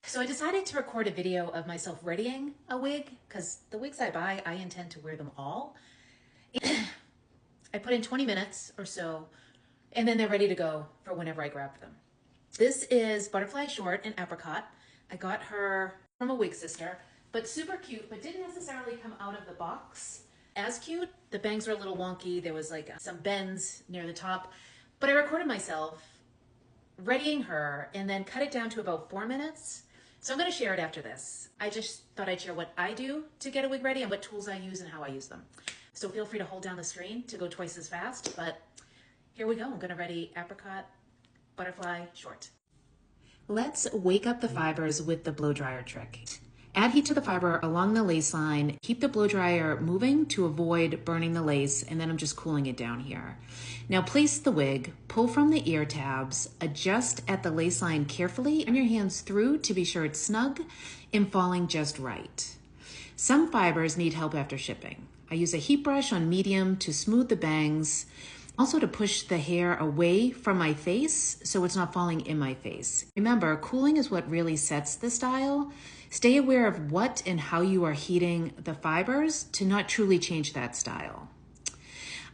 So I decided to record a video of myself readying a wig because the wigs I buy, I intend to wear them all. I put in 20 minutes or so, and then they're ready to go for whenever I grab them. This is Butterfly Short in Apricot. I got her from a wig sister, but super cute, but didn't necessarily come out of the box as cute. The bangs were a little wonky. There was like some bends near the top, but I recorded myself readying her and then cut it down to about 4 minutes. So I'm going to share it after this. I just thought I'd share what I do to get a wig ready and what tools I use and how I use them. So feel free to hold down the screen to go twice as fast, but here we go. I'm going to ready Apricot Butterfly Short. Let's wake up the fibers with the blow dryer trick. Add heat to the fiber along the lace line. Keep the blow dryer moving to avoid burning the lace, and then I'm just cooling it down here. Now place the wig, pull from the ear tabs, adjust at the lace line carefully, run your hands through to be sure it's snug and falling just right. Some fibers need help after shipping. I use a heat brush on medium to smooth the bangs, also to push the hair away from my face so it's not falling in my face. Remember, cooling is what really sets the style. Stay aware of what and how you are heating the fibers to not truly change that style.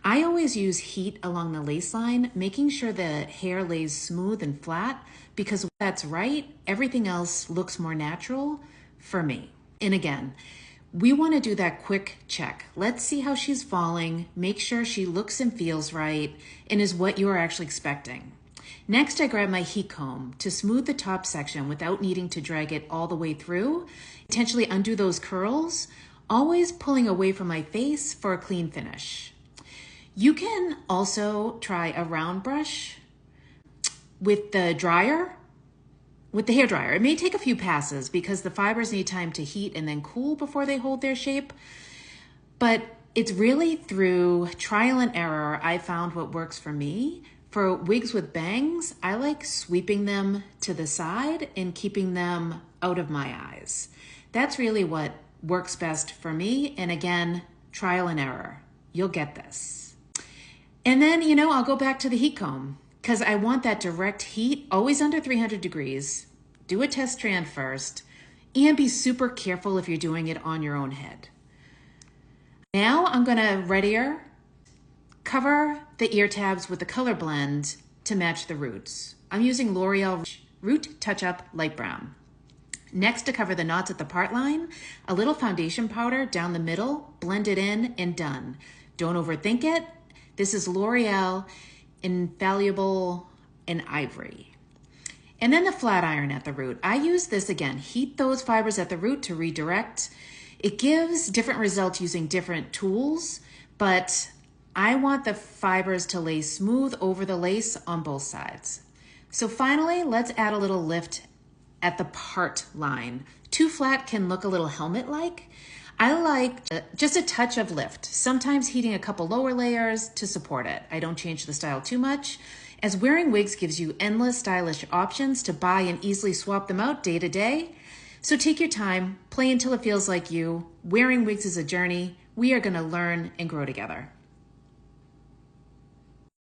I always use heat along the lace line, making sure the hair lays smooth and flat, because when that's right, everything else looks more natural for me. And again, we want to do that quick check. Let's see how she's falling, make sure she looks and feels right, and is what you are actually expecting. Next, I grab my heat comb to smooth the top section without needing to drag it all the way through, intentionally undo those curls, always pulling away from my face for a clean finish. You can also try a round brush with the dryer, with the hair dryer. It may take a few passes because the fibers need time to heat and then cool before they hold their shape, but it's really through trial and error I found what works for me. For wigs with bangs, I like sweeping them to the side and keeping them out of my eyes. That's really what works best for me. And again, trial and error. You'll get this. And then, I'll go back to the heat comb because I want that direct heat, always under 300 degrees. Do a test strand first and be super careful if you're doing it on your own head. Now I'm gonna ready her. Cover the ear tabs with the color blend to match the roots. I'm using L'Oreal Root Touch Up Light Brown. Next, to cover the knots at the part line, a little foundation powder down the middle, blend it in, and done. Don't overthink it. This is L'Oreal Infallible in Ivory. And then the flat iron at the root. I use this again, heat those fibers at the root to redirect. It gives different results using different tools, but I want the fibers to lay smooth over the lace on both sides. So finally, let's add a little lift at the part line. Too flat can look a little helmet-like. I like just a touch of lift, sometimes heating a couple lower layers to support it. I don't change the style too much, as wearing wigs gives you endless stylish options to buy and easily swap them out day to day. So take your time, play until it feels like you. Wearing wigs is a journey. We are going to learn and grow together.